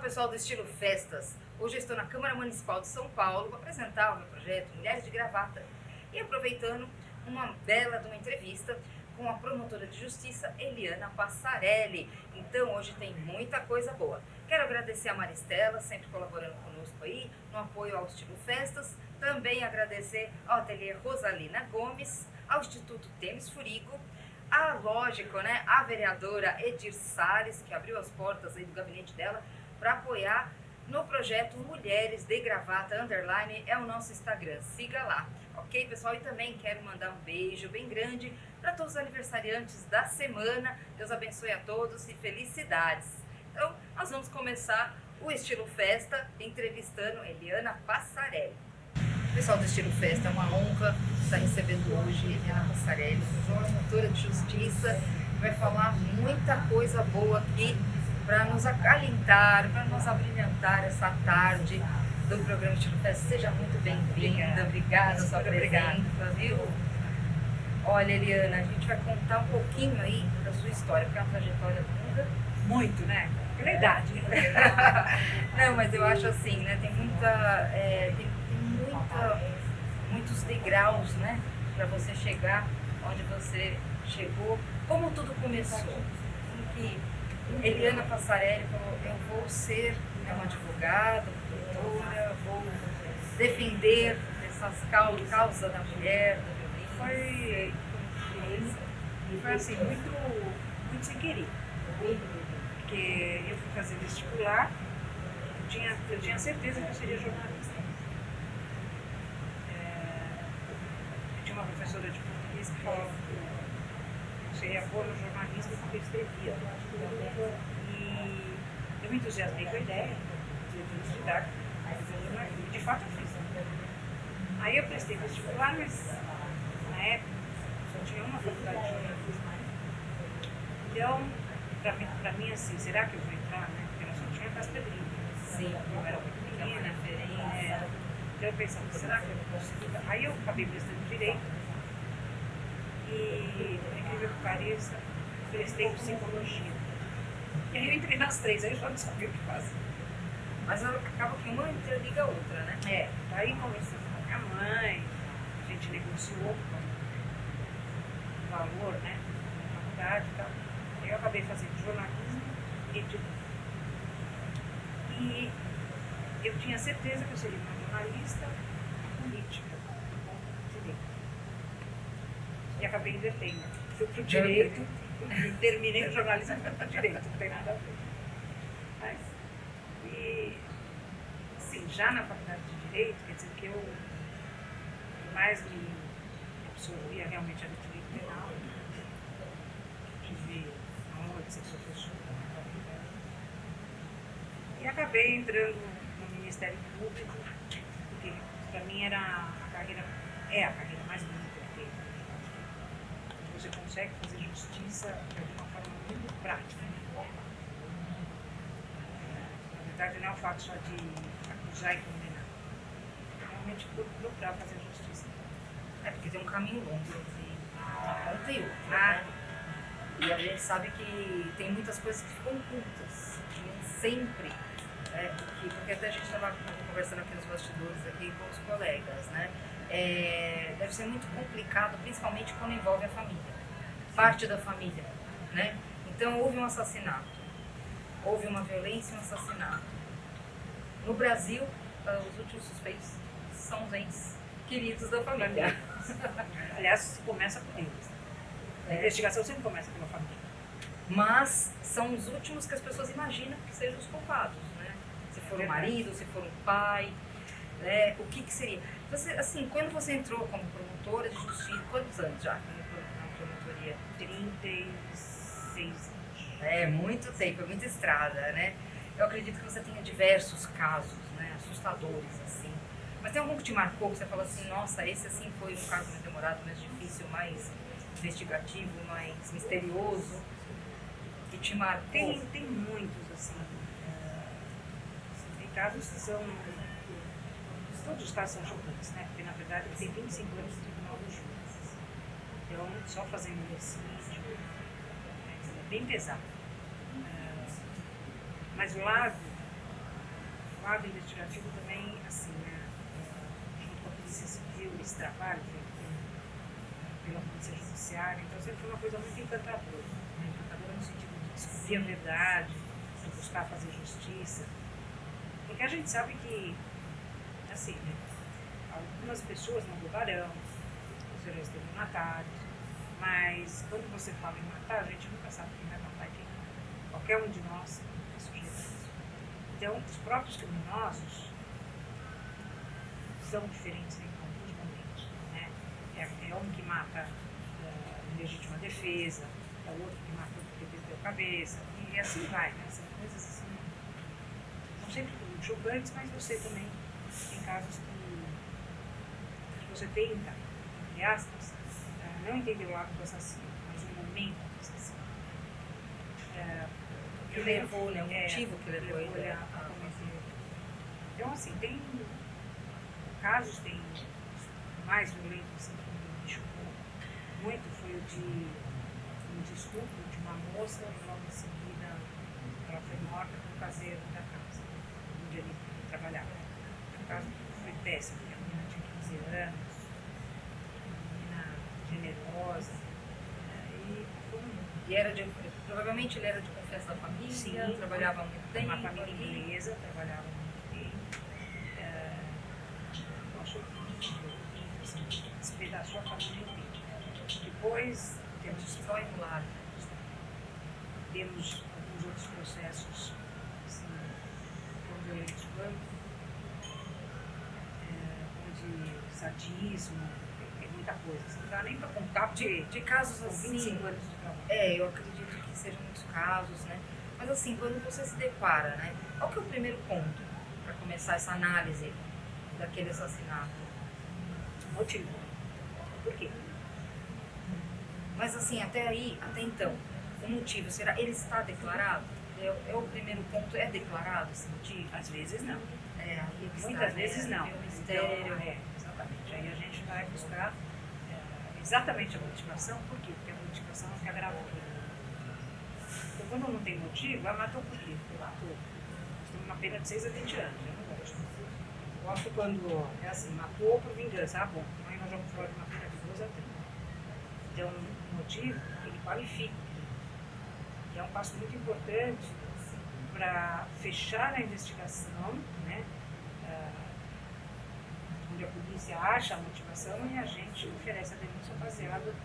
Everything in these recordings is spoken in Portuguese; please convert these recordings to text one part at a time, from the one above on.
pessoal do Estilo Festas. Hoje eu estou na Câmara Municipal de São Paulo para apresentar o meu projeto Mulheres de Gravata e aproveitando uma bela de uma entrevista com a promotora de justiça Eliana Passarelli. Então hoje tem muita coisa boa. Quero agradecer a Maristela, sempre colaborando conosco aí, no apoio ao Estilo Festas. Também agradecer ao ateliê Rosalina Gomes, ao Instituto Temes Furigo, lógico, né, a vereadora Edir Salles, que abriu as portas aí do gabinete dela para apoiar no projeto Mulheres de Gravata _ é o nosso Instagram, siga lá, ok, pessoal? E também quero mandar um beijo bem grande para todos os aniversariantes da semana. Deus abençoe a todos e felicidades. Então, nós vamos começar o Estilo Festa entrevistando Eliana Passarelli. Pessoal do Estilo Festa, é uma honra estar recebendo hoje Eliana Passarelli, promotora de justiça, que vai falar muita coisa boa aqui para nos acalentar, para nos abrilhantar essa tarde do programa Estilo Festa. Seja muito bem-vinda, obrigada pela sua presença, viu? Olha, Eliana, a gente vai contar um pouquinho aí da sua história, porque é uma trajetória longa. Muito, né? Pela idade. Não, mas eu acho assim, né? Tem muitos degraus, né? Para você chegar onde você chegou. Como tudo começou? Como que Eliana Passarelli falou, eu vou ser uma advogada, doutora, vou defender essas causas da mulher, da violência. Foi assim, muito sem querer. Porque eu fui fazer vestibular, eu tinha certeza que eu seria jornalista. Eu tinha uma professora de português que falava que você ia pôr no jornalismo porque eu escrevia. E eu me entusiasmei com a ideia de estudar, fazer jornalismo. De fato eu fiz. Aí eu prestei vestibular, mas na época só tinha uma faculdade de jornalismo. Então, pra mim assim, será que eu vou entrar, né? Porque nós só tinha Cas Pedrinho. Sim, eu era muito pequena, então eu pensava, será que eu vou conseguir? Aí eu acabei prestando direito e, por incrível que pareça, prestei psicologia. E aí eu entrei nas três, aí eu já não sabia o que fazer. Mas acaba que uma interliga a outra, né? Daí conversando com a minha mãe, a gente negociou o valor, né, da faculdade e tal. Eu acabei fazendo jornalismo e direito. E eu tinha certeza que eu seria uma jornalista política, com direito. E acabei invertendo. Fui para o direito, terminei o jornalismo e fui para o direito, não tem nada a ver. Mas, sim, já na faculdade de direito, quer dizer que o que mais me absorvia realmente era o direito penal. Tive a honra de ser professora. E acabei entrando no Ministério Público, porque para mim era a carreira mais bonita que tem. Você consegue fazer justiça de uma forma muito prática. Na verdade, não é o fato só de acusar e condenar. Realmente procurar fazer justiça. Porque tem um caminho longo entre um e outro, né? E a gente sabe que tem muitas coisas que ficam ocultas, nem sempre. Porque até a gente estava conversando aqui nos bastidores aqui com os colegas, né? Deve ser muito complicado, principalmente quando envolve a família, parte da família, né? Então houve um assassinato, houve uma violência e um assassinato. No Brasil, os últimos suspeitos são os entes queridos da família. Aliás, começa por eles. A investigação sempre começa pela família. Mas são os últimos que as pessoas imaginam que sejam os culpados, né? Se for um marido, se for um pai, né? O que seria? Você, assim, quando você entrou como promotora de justiça, quantos anos já na promotoria? 36 anos. Muito tempo, é muita estrada, né? Eu acredito que você tenha diversos casos, né? Assustadores, assim. Mas tem algum que te marcou, que você fala assim, nossa, esse assim foi um caso mais demorado, mais difícil, mais investigativo, mais misterioso, que te marcou? Tem muitos, assim. Tem casos que são... Todos os casos são chocantes, né? Porque, na verdade, tem 25 anos de tribunal do júri. Então, só fazendo homicídio é bem pesado. Mas o lado lado investigativo também, assim, né, junto com a Polícia Civil, esse trabalho feito pela Polícia Judiciária, então sempre foi uma coisa muito encantadora. Encantadora no sentido de descobrir a verdade, de buscar fazer justiça. Porque a gente sabe que, assim, né, algumas pessoas não roubarão, os estelionatários, mas quando você fala em matar, a gente nunca sabe quem vai matar quem. Qualquer um de nós é sujeito a isso. Então, os próprios criminosos são diferentes em alguns momentos. Né? É um que mata em legítima defesa, é o outro que mata porque perdeu a cabeça, e assim vai. Né? São coisas assim, não sempre chocantes, mas você também tem casos que você tenta, entre aspas, não entender o ato do assassino, mas o momento do assassino. Que levou, né? O motivo que levou ele a cometer. Então, assim, tem casos, tem mais violentos, assim, que me chocou muito, foi o de um estupro de uma moça e logo em seguida ela foi morta no caseiro da casa, onde ele trabalhava. O caso foi péssimo, porque a menina tinha 15 anos, generosa, e era provavelmente ele era de confiança da família. Sim, trabalhava há muito tempo. Uma família inglesa, trabalhava muito tempo. Achou que despedaçou a família inteira. Depois temos destrói no lar. Temos alguns outros processos, assim, com violência de banco, de sadismo. Muita coisa, assim, não dá nem para contar de casos assim. 25 anos de trabalho. Eu acredito que sejam muitos casos, né? Mas assim, quando você se depara, né? Qual que é o primeiro ponto para começar essa análise daquele assassinato? Motivo. Por quê? Mas assim, até então, o motivo, será ele está declarado? É o primeiro ponto, é declarado esse motivo? Às vezes não. Muitas vezes não. É um mistério. Então, exatamente. Aí a gente vai buscar exatamente a motivação. Por quê? Porque a motivação é que agravou. Então, quando não tem motivo, matou por quê? Porque matou. Nós temos uma pena de 6 a 20 anos. Eu não gosto. Eu gosto quando é assim, matou por vingança. Bom, aí nós vamos falar de uma pena de 2 a 30. Então, o motivo, ele qualifica. E é um passo muito importante para fechar a investigação, né? Onde a polícia acha a motivação e a gente oferece a denúncia baseada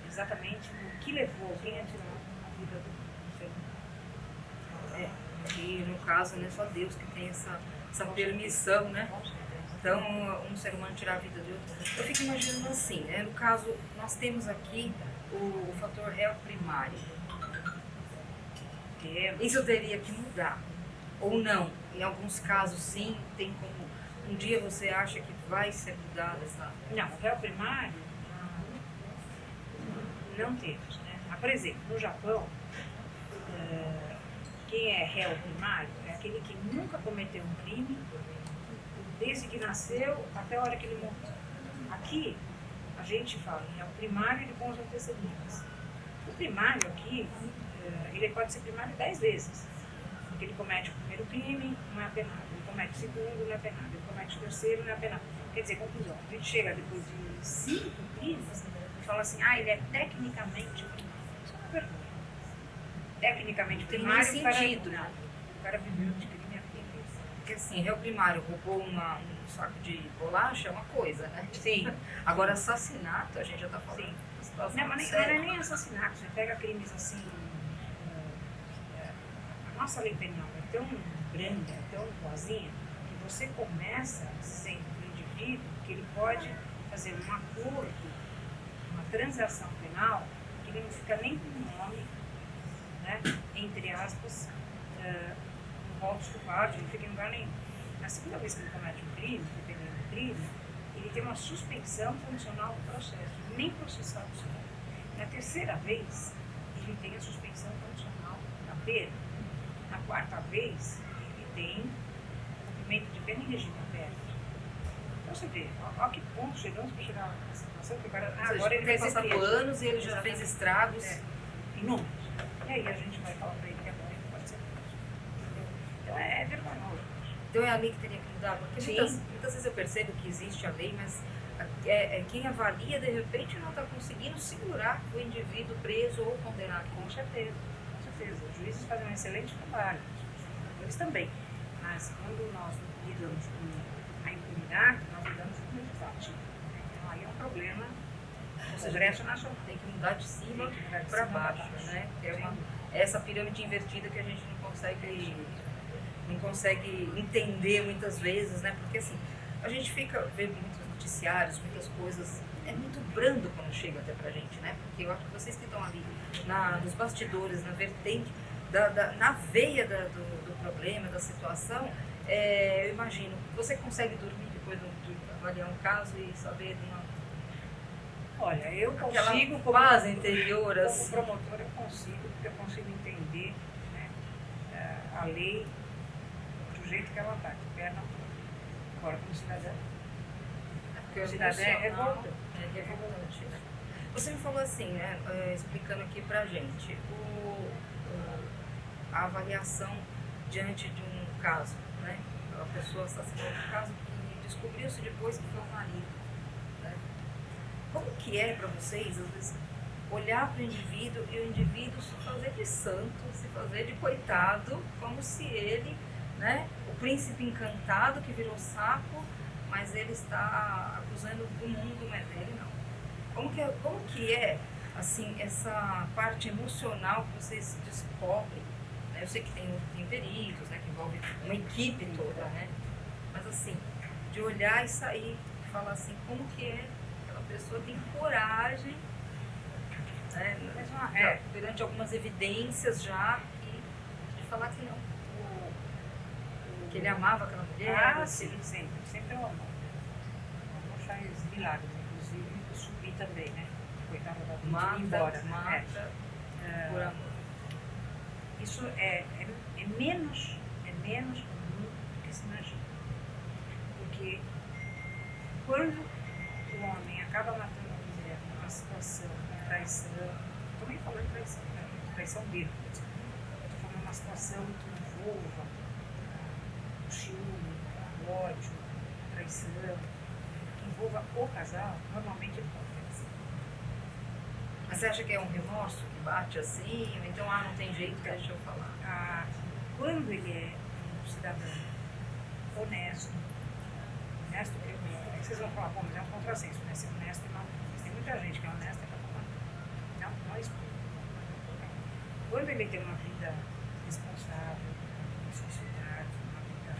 exatamente no que levou alguém a tirar a vida do ser humano. E no caso, não é só Deus que tem essa permissão, né? Então, um ser humano tirar a vida de outro. Eu fico imaginando assim, né? No caso, nós temos aqui o fator réu primário. Isso teria que mudar. Ou não? Em alguns casos, sim, tem como. Um dia você acha que vai ser mudada essa. Não, o réu primário não temos, né? Por exemplo, no Japão, quem é réu primário é aquele que nunca cometeu um crime, desde que nasceu até a hora que ele morreu. Aqui, a gente fala em réu primário e com os antecedentes. O primário aqui, ele pode ser primário 10 vezes. Porque ele comete o primeiro crime, não é apenado. Ele comete o segundo, não é apenado. Ele comete o terceiro, não é apenado. Quer dizer, conclusão, a gente chega depois de 5 crimes e fala assim, ele é tecnicamente primário. Isso é uma vergonha. Tecnicamente primário, tem mais sentido, né? O cara viveu de crime aqui. Porque assim, réu primário roubou um saco de bolacha é uma coisa, né? Sim. Agora, assassinato, a gente já está falando. Sim. Não, mas não é nem assassinato. Você pega crimes assim. A nossa lei penal é tão grande, é tão boazinha, que você começa sendo um indivíduo que ele pode fazer um acordo, uma transação penal, que ele não fica nem com o nome, né, entre aspas, no rol dos culpados, ele não fica em lugar nenhum. Na segunda vez que ele comete um crime, dependendo do crime, ele tem uma suspensão condicional do processo, nem processado será. Na terceira vez, ele tem a suspensão condicional da pena. Na quarta vez, ele tem cumprimento de pena em regime aberto. Então você vê, a que ponto chegamos para chegar nessa situação que o cara, agora ele vai passar por anos e ele já fez estragos. Inúmeros. E aí a gente vai falar para ele que agora ele pode ser preso. Então é vergonhoso. Então é a lei que teria que mudar, porque Sim. muitas vezes eu percebo que existe a lei, mas quem avalia de repente não está conseguindo segurar o indivíduo preso ou condenado. Com certeza, com certeza. Os juízes fazem um excelente trabalho, os procuradores também. Mas quando nós lidamos com a impunidade, nós lidamos com o legislativo. Então aí é um problema do Congresso Nacional. Tem que mudar de cima para baixo, né? Essa pirâmide invertida que a gente não consegue entender muitas vezes, né? Porque assim, a gente vê muitos noticiários, muitas coisas, é muito brando quando chega até pra gente, né? Porque eu acho que vocês que estão ali nos bastidores, na vertente, na veia do problema, da situação, eu imagino, você consegue dormir depois de avaliar um caso e saber de uma... Olha, eu consigo, como paz interior, assim. Como promotor, eu consigo, porque eu consigo entender, né, a lei do jeito que ela está, de perna agora como cidadã. Porque o cidadão é revolta. É revoltante, né? Você me falou assim, né, explicando aqui pra gente, a avaliação diante de um caso, né? A pessoa assassinou um caso que descobriu-se depois que foi o marido, né? Como que é para vocês, às vezes, olhar para o indivíduo e o indivíduo se fazer de santo, se fazer de coitado, como se ele, né, o príncipe encantado que virou sapo, mas ele está acusando o mundo, mas ele não. Como que é, assim, essa parte emocional que vocês descobrem? Né? Eu sei que tem peritos, né, que envolve uma equipe toda, né? Mas assim, de olhar e sair e falar assim, como que é aquela pessoa tem coragem, né, perante algumas evidências já, de falar que não. Que ele amava aquela mulher. Ah, sim, sempre eu amo. O amor faz milagres, inclusive eu subi também, né? Coitada da vida ir embora. Mata por amor. Isso é menos comum do que se imagina. Porque quando o homem acaba matando a mulher numa situação de traição, não estou nem falando de traição, né? Traição dele, estou falando de uma situação que envolva o ciúme, o ódio, a traição, que envolva o casal, normalmente ele confessa. Mas você acha que é um remorso que bate assim? Ou então, não tem jeito, deixa eu falar. Quando ele é um cidadão honesto, aí vocês vão falar, bom, mas é um contrassenso, né? Ser honesto e mal. Mas tem muita gente que é honesta e acaba matando. Não é isso. Quando ele tem uma vida responsável, uma sociedade, uma vida,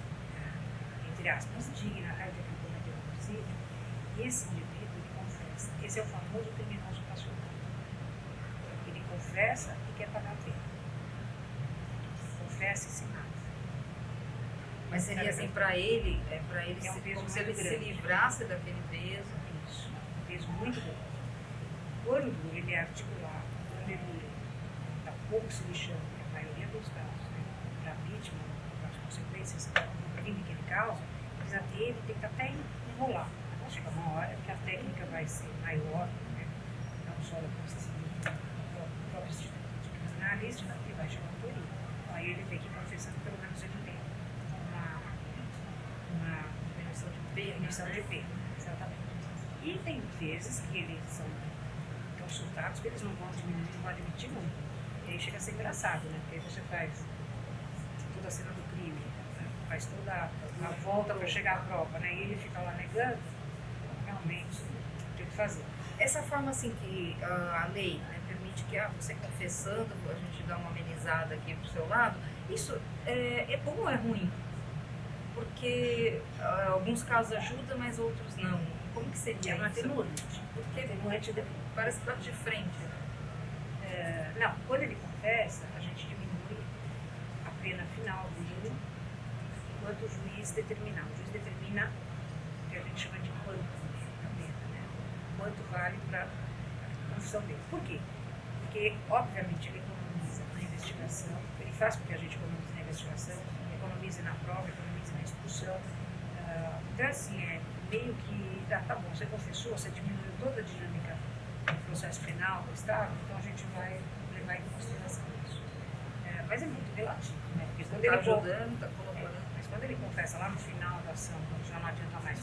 entre aspas, digna, até que ele cometeu um homicídio, esse indivíduo, ele confessa. Esse é o famoso criminoso passional. Ele confessa e quer pagar a pena. Confessa e se mata. Mas seria assim, para ele é um peso como se ele muito se grande. livrasse daquele peso. Isso, um peso muito grande. Quando ele é articulado, quando ele dá pouco se lixando, a maioria dos casos, né, para a vítima, para as consequências do crime que ele causa, ele tem que até enrolar. Mas chega uma hora que a técnica vai ser maior, né, não só da polícia civil, do próprio instituto de criminalista, e vai chegar no período. Aí ele tem que ir confessando, pelo menos ele tem uma diminuição de pena, exatamente. E tem vezes que eles são tão surtados que eles não vão diminuir, não vão admitir nunca. E aí chega a ser engraçado, né? Porque aí você faz toda a cena do crime, né? Faz toda a volta para chegar à prova, né? E ele fica lá negando, realmente tem que fazer. Essa forma assim que a lei, né, permite que você confessando, a gente dá uma amenizada aqui pro seu lado, isso é bom ou é ruim? Porque alguns casos ajudam, mas outros não. Como que seria? É um atenuante. Porque Atenuante parece que bate de frente. Não, quando ele confessa, a gente diminui a pena final dele enquanto o juiz determinar. O juiz determina o que a gente chama de quanto a pena, né? Quanto vale para a confissão dele. Por quê? Porque, obviamente, ele economiza na investigação, ele faz com que a gente economize na investigação, economize na prova, economize na instrução. Então, assim, meio que, tá bom, você confessou, você diminuiu toda a dinâmica do processo penal do Estado, então a gente vai levar em consideração isso. Mas é muito relativo, né? Porque quando Está ele ajudando, está colaborando. Mas quando ele confessa lá no final da ação, já não adianta mais,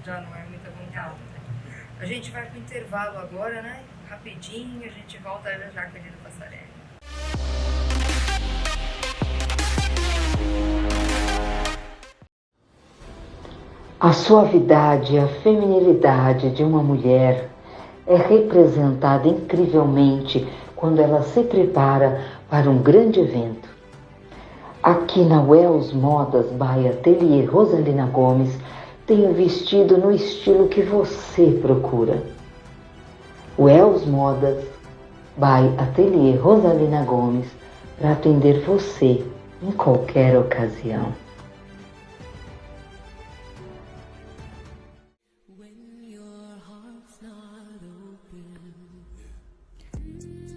já não é muita vontade. Né? A gente vai para o intervalo agora, né? Rapidinho, a gente volta já com a Helena Passarelli. A suavidade e a feminilidade de uma mulher é representada incrivelmente quando ela se prepara para um grande evento. Aqui na Wells Modas by Atelier Rosalina Gomes, tenho vestido no estilo que você procura. Wells Modas by Atelier Rosalina Gomes, para atender você em qualquer ocasião.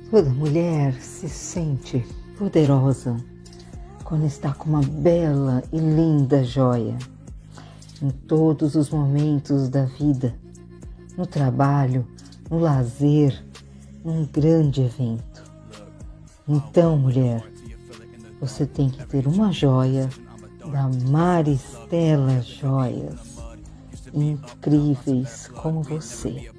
Toda mulher se sente poderosa quando está com uma bela e linda joia. Em todos os momentos da vida, no trabalho, no lazer, num grande evento. Então, mulher, você tem que ter uma joia da Maristela Joias, incríveis como você.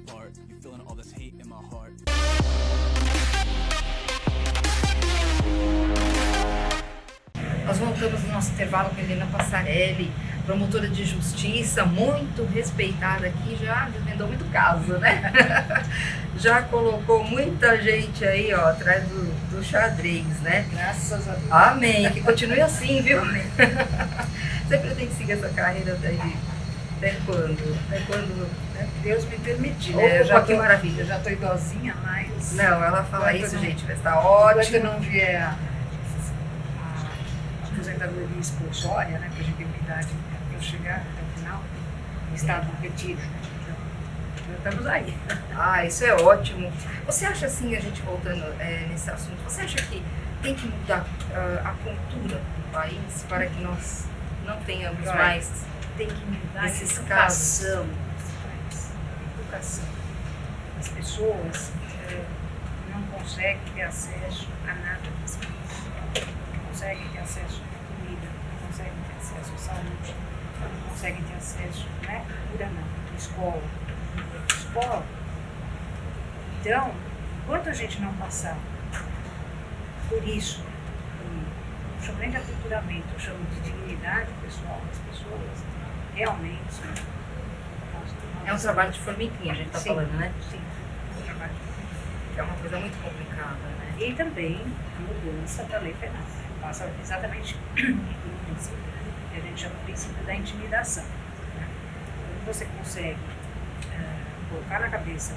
Nós voltamos no nosso intervalo com a Helena Passarelli, promotora de justiça, muito respeitada aqui, já desvendou muito caso, né? Já colocou muita gente aí, ó, atrás do xadrez, né? Graças a Deus. Amém, que continue assim, viu? Você pretende seguir essa carreira daí? Até quando? Até quando? Né? Deus me permitir, né? Que maravilha, eu já tô idosinha, mas... Não, ela fala isso, não, gente, vai estar ótimo. Enquanto não vier a aposentadoria expulsória, né, para a gente ter uma idade para chegar até o final, em estado de retiro. Então, estamos aí. Ah, isso é ótimo. Você acha assim, a gente voltando nesse assunto, você acha que tem que mudar a cultura do país para que nós não tenhamos mais tem que mudar esses a casos? Educação. As pessoas não conseguem ter acesso a nada das coisas. Não conseguem ter acesso a comida, não conseguem ter acesso à saúde, não conseguem ter acesso, não é cultura não, escola. Então, enquanto a gente não passar por isso, não chamo nem de aculturamento, eu chamo de dignidade pessoal das pessoas, realmente. É um trabalho de formiguinha, a gente está falando, né? Sim, é um trabalho de formiguinha. É uma coisa muito complicada, né? E também a mudança da lei penal. Passa exatamente pelo princípio, que a gente chama de princípio da intimidação. Né? Quando você consegue colocar na cabeça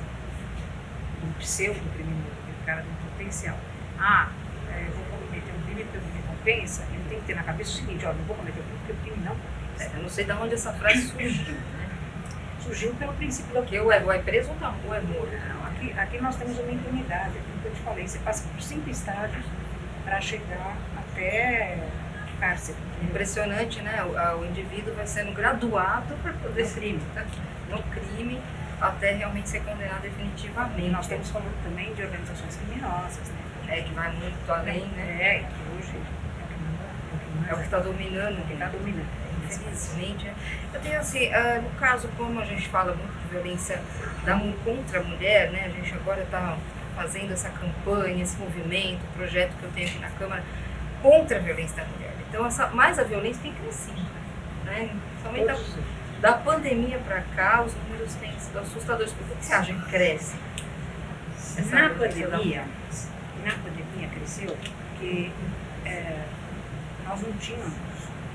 do pseudo-criminoso, aquele cara do potencial, eu vou cometer um crime porque me compensa, ele tem que ter na cabeça o seguinte, não vou cometer um crime porque o crime não compensa. Eu não sei de onde essa frase surgiu, né? Surgiu pelo princípio da... Porque ou é preso ou é morto. Não, aqui nós temos uma impunidade, aquilo que eu te falei, você passa por 5 estágios para chegar até o cárcere. Impressionante, né? O indivíduo vai sendo graduado para poder no crime até realmente ser condenado definitivamente. E nós estamos falando também de organizações criminosas, né? Que vai muito além, né? Que hoje é o que está dominando. Infelizmente. Eu tenho assim, no caso, como a gente fala muito de violência contra a mulher, né? A gente agora está fazendo essa campanha, esse movimento, o projeto que eu tenho aqui na Câmara contra a violência da mulher. Então, mais a violência tem crescido, né? Principalmente da pandemia para cá, os números têm sido assustadores. Por que você acha que cresce? Na pandemia cresceu porque nós não tínhamos,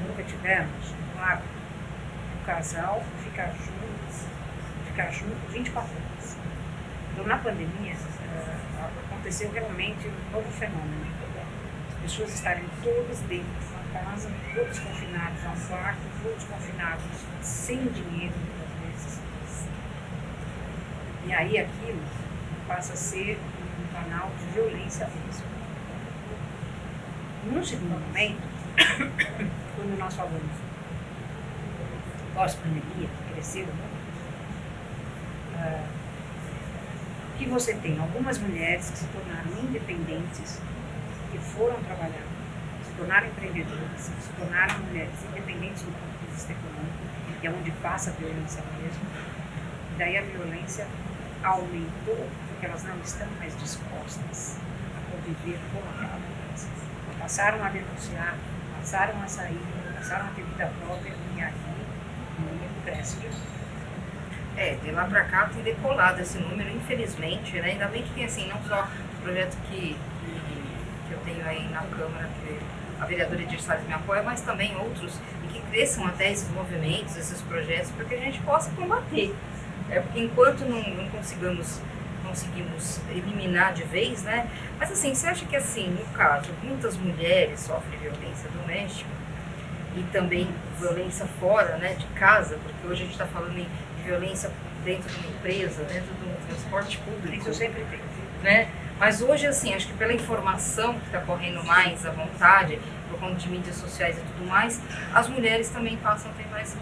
nunca tivemos o hábito do casal ficar junto 24 horas. Então, na pandemia, aconteceu realmente um novo fenômeno. As pessoas estarem todas dentro de uma casa, todos confinados a um quarto, todos confinados sem dinheiro, muitas vezes. E aí aquilo passa a ser um canal de violência mesmo. Num segundo momento, quando nós falamos pós-pandemia, que cresceu muito, que você tem algumas mulheres que se tornaram independentes, que foram trabalhar tornaram empreendedoras, se tornaram mulheres independentes do ponto de vista econômico, e é onde passa a violência mesmo. E daí a violência aumentou porque elas não estão mais dispostas a conviver com aquela violência. Passaram a denunciar, passaram a sair, passaram a ter vida própria, e aí o número cresce de novo. De lá para cá tem decolado esse número, infelizmente, né? Ainda bem que tem assim, não só o projeto que eu tenho aí na Câmara, que a vereadora Edir Salles me apoia, mas também outros, e que cresçam até esses movimentos, esses projetos, para que a gente possa combater. Porque enquanto não conseguimos eliminar de vez, né? Mas assim, você acha que assim, no caso, muitas mulheres sofrem violência doméstica e também violência fora, né, de casa, porque hoje a gente está falando de violência dentro de uma empresa, dentro de um transporte público. Isso sempre tem. Né? Mas hoje, assim, acho que pela informação que está correndo mais à vontade, por conta de mídias sociais e tudo mais, as mulheres também passam a ter mais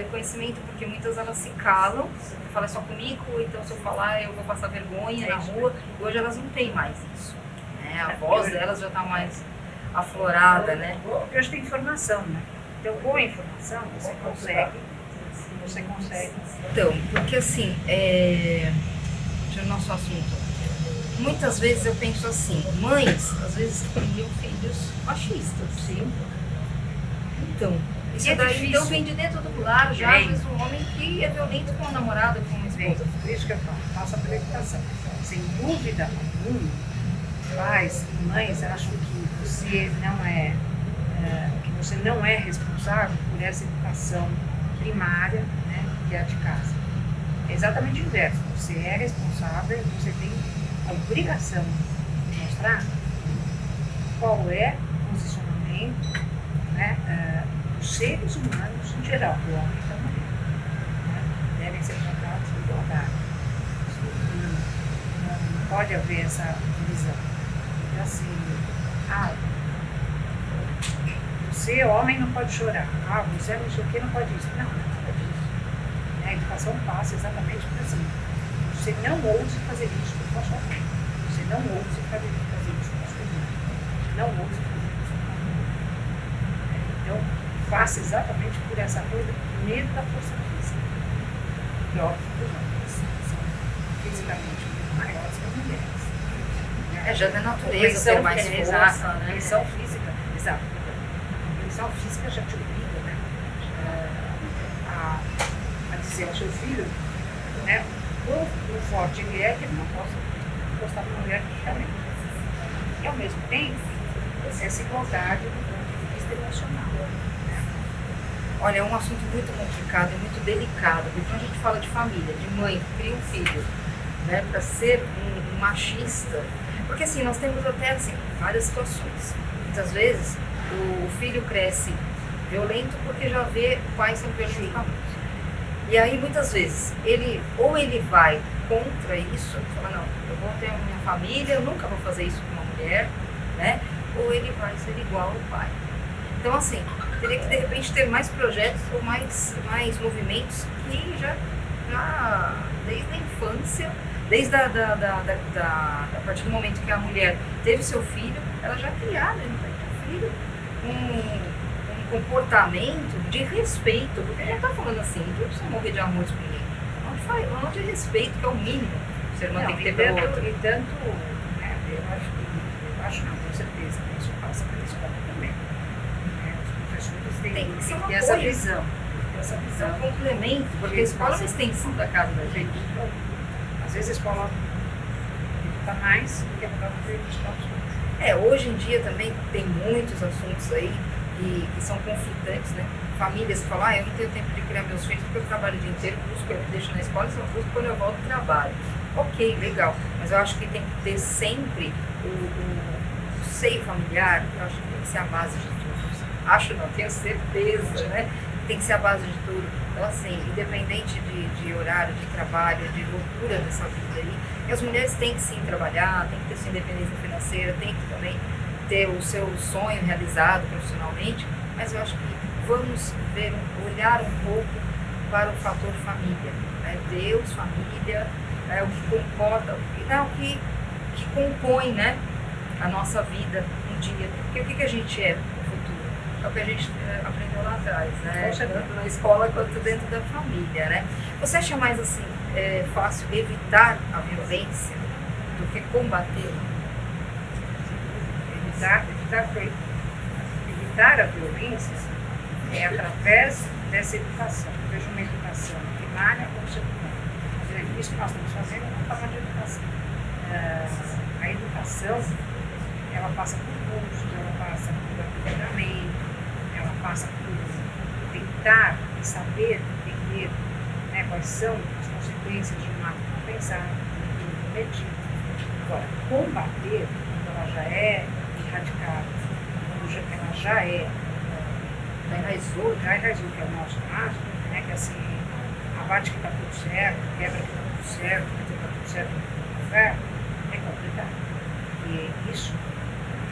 conhecimento, porque muitas elas se calam, falam só comigo, então se eu falar eu vou passar vergonha na rua, e hoje elas não têm mais isso. Né? A voz delas já está mais aflorada, né? Porque hoje tem informação, né? Então, com a informação, você consegue. Então, porque assim, no nosso assunto, muitas vezes eu penso assim, mães, às vezes, criam filhos machistas. Sim. Então, isso daí então vem de dentro do lar, já às vezes um homem que é violento com a namorada, com a esposa. Por isso que eu falo, faça a preocupação. Sem dúvida alguma, pais e mães acham que você não é responsável por essa educação primária, né, que é a de casa. É exatamente o inverso. Você é responsável, você tem a obrigação de mostrar qual é o posicionamento, né, dos seres humanos em geral, do homem e da mulher. Né? Devem ser tratados em igualdade. Não pode haver essa divisão. Então, assim, você, homem, não pode chorar. Você não sei o que, não pode isso. Não pode isso. A educação passa exatamente por assim. Você não ouse fazer isso com a sua mãe. Você não ouse fazer isso com a sua irmã. Você não ouse fazer isso com a mãe. Então, faça exatamente por essa coisa, medo da força física. E óbvio que os homens são fisicamente muito maiores que as mulheres. Já da natureza ter mais força, né? Condição física, exato. A condição física já te obriga, né, a dizer ao seu filho, né, o forte ele é, que ele não possa gostar de uma mulher diferente. E ao mesmo tempo, essa igualdade do ponto de vista emocional. Né? Olha, é um assunto muito complicado e muito delicado, porque quando a gente fala de família, de mãe que cria um filho, né, para ser um machista, porque assim, nós temos até assim, várias situações. Muitas vezes o filho cresce violento porque já vê o pai sendo violento com a mãe. E aí muitas vezes ele vai contra isso, fala, não, eu vou ter a minha família, eu nunca vou fazer isso com uma mulher, né? Ou ele vai ser igual ao pai. Então assim, teria que de repente ter mais projetos ou mais movimentos que já desde a infância, desde a partir do momento que a mulher teve seu filho, ela já criava no filho um comportamento de respeito, porque ele não está falando assim, não precisa morrer de amor por ninguém, não de respeito, que é o mínimo que o ser humano tem que ter pelo outro. E tanto, né, eu acho não, com certeza, isso passa pela escola também. Né? Os professores têm que ter essa visão. É um complemento, porque a escola é uma extensão da casa da gente. Às vezes a escola está mais do que a própria escola. Hoje em dia também tem muitos assuntos aí que são conflitantes, né? Famílias que falam, eu não tenho tempo de criar meus filhos porque eu trabalho o dia inteiro, busco, eu deixo na escola e só busco quando eu volto do trabalho. Ok, legal, mas eu acho que tem que ter sempre o seio familiar, eu acho que tem que ser a base de tudo. Acho não, tenho certeza, né? Tem que ser a base de tudo. Então, assim, independente de horário, de trabalho, de loucura dessa vida aí, as mulheres têm que sim trabalhar, têm que ter sua independência financeira, têm que também ter o seu sonho realizado profissionalmente, mas eu acho que vamos olhar um pouco para o fator família. Né? Deus, família, o que comporta, o que compõe, né, a nossa vida um dia. Porque o que a gente é? é o que a gente aprendeu lá atrás, né? Poxa, tanto na escola quanto dentro da família, né? Você acha mais assim, fácil evitar a violência do que combater? Evitar a violência é através dessa educação. Eu vejo uma educação primária ou secundária. Isso que nós estamos fazendo é uma forma de educação. A educação, ela passa por cursos, ela passa por aprofundamento, ela passa por tentar saber, entender, né, quais são as consequências de um ato não pensado, de um cometido. Agora, combater, quando ela já é erradicada, quando ela já é enraizou, que é o nosso caso, né, que assim, abate que está tudo certo, quebra que está tudo certo, que está tudo certo no lugar, é complicado. E isso,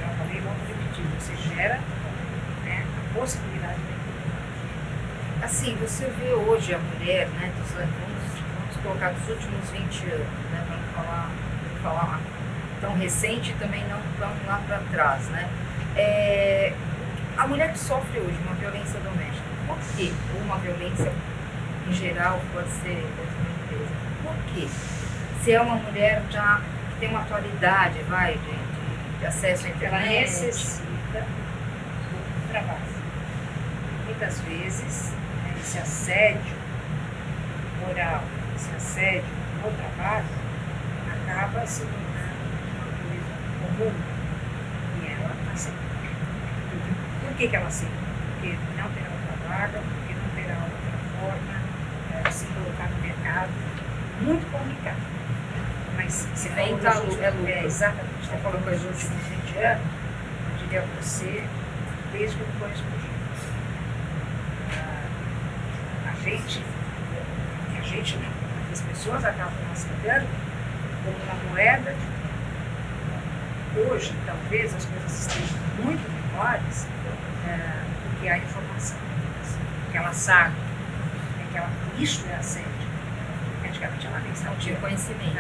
já falei, vou repetir, você gera, né, a possibilidade de... Assim, você vê hoje a mulher, né, vamos colocar dos últimos 20 anos, né, para não falar tão recente e também não tão lá para trás, né? A mulher que sofre hoje uma violência doméstica, por quê? Ou uma violência em geral pode ser dentro da empresa. Por quê? Se é uma mulher já que tem uma atualidade, de acesso à internet. Ela necessita do trabalho. Muitas vezes, né, esse assédio moral, esse assédio no trabalho, acaba se tornando uma coisa comum e ela aceita. Por que ela aceita? Porque não terá outra vaga, porque não terá outra forma de se colocar no mercado. Muito complicado. Mas se vem exatamente, você falou que os últimos 20 anos, eu diria a você, desde que eu conheço o as pessoas acabam aceitando como uma moeda de... Hoje, talvez, as coisas estejam muito melhores do que a informação. Que ela sabe, que isso é assédio. Praticamente ela nem não tinha conhecimento.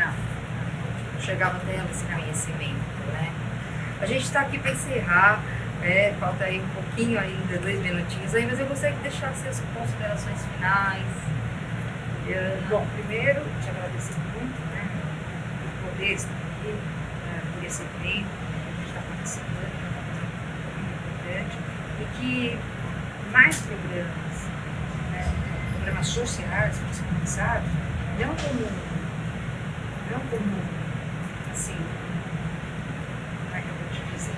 Não chegava até ela esse conhecimento, né? A gente está aqui para encerrar, falta aí um pouquinho ainda, 2 minutinhos aí, mas eu gostaria de deixar as considerações finais. Bom, primeiro, te agradecer muito, né, por poder estar aqui, por esse evento, que a gente está participando, muito importante, e que mais programas, né, programas sociais, fossem pensados, não como, assim, como é que eu vou te dizer?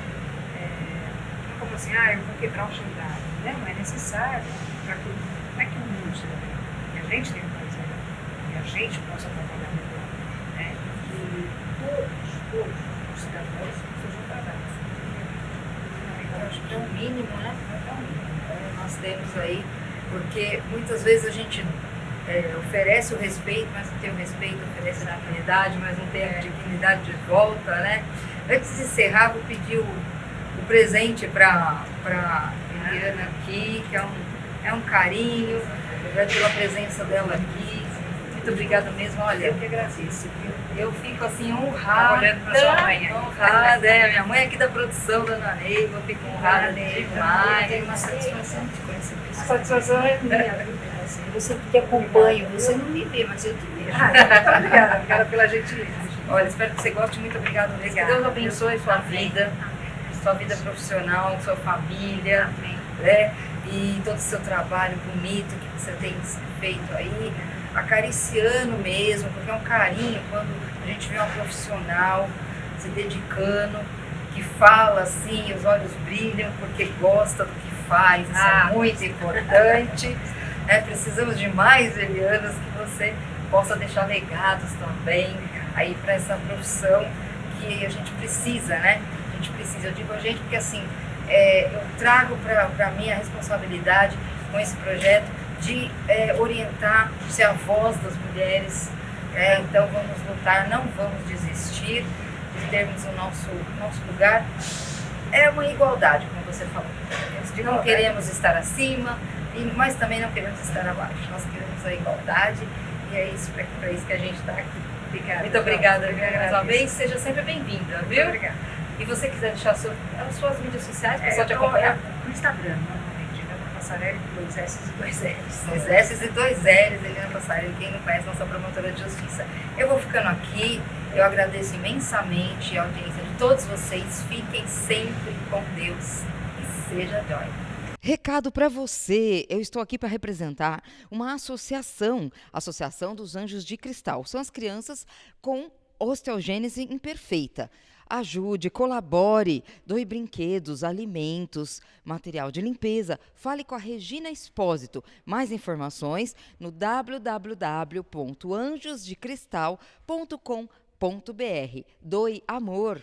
Não como assim, eu vou quebrar o chandário. Não, é necessário para que, como é que o mundo se deve, que a gente tem que fazer, que a gente possa trabalhar melhor, né? Que todos os cidadãos sejam tratados. Eu acho que é o mínimo, né? É o mínimo. Nós temos aí, porque muitas vezes a gente oferece o respeito, mas não tem o respeito, oferece a dignidade, mas não tem a dignidade de volta, né? Antes de encerrar, vou pedir o presente para Eliana aqui, que é um carinho, pela presença dela aqui. Muito obrigada mesmo. Olha, eu que agradeço. Eu fico assim honrada. Olhando para sua mãe. Honrada, minha mãe aqui da produção, Dona Neiva, eu fico honrada demais. Eu tenho uma satisfação de conhecer a satisfação é minha. Você que acompanha, você não me vê, mas eu te vejo. Obrigada pela gentileza. Olha, espero que você goste. Muito obrigada mesmo. Que Deus abençoe sua vida profissional, sua família, né? E todo o seu trabalho bonito que você tem feito aí, acariciando mesmo, porque é um carinho quando a gente vê uma profissional se dedicando, que fala assim, os olhos brilham porque gosta do que faz, isso é muito importante. Precisamos de mais Elianas, que você possa deixar legados também aí para essa profissão que a gente precisa, né? A gente precisa, eu digo a gente porque assim, eu trago para mim a responsabilidade com esse projeto de orientar, ser a voz das mulheres, então vamos lutar, não vamos desistir de termos o nosso lugar. É uma igualdade, como você falou. Não queremos estar acima, mas também não queremos estar abaixo. Nós queremos a igualdade e é isso, para isso que a gente está aqui. Obrigada. Muito obrigada mais uma vez. Seja sempre bem-vinda, viu? Obrigada. E você quiser deixar as suas mídias sociais, para o pessoal te eu acompanhar? no Instagram, normalmente, Eliana Passarelli com 2 S e 2 L's. 2 S e 2 L's, Eliana Passarelli, quem não conhece, nossa promotora de justiça. Eu vou ficando aqui, eu agradeço imensamente a audiência de todos vocês, fiquem sempre com Deus e seja joy. Recado para você, eu estou aqui para representar uma associação, Associação dos Anjos de Cristal. São as crianças com osteogênese imperfeita. Ajude, colabore, doe brinquedos, alimentos, material de limpeza. Fale com a Regina Expósito. Mais informações no www.anjosdecristal.com.br. Doe amor.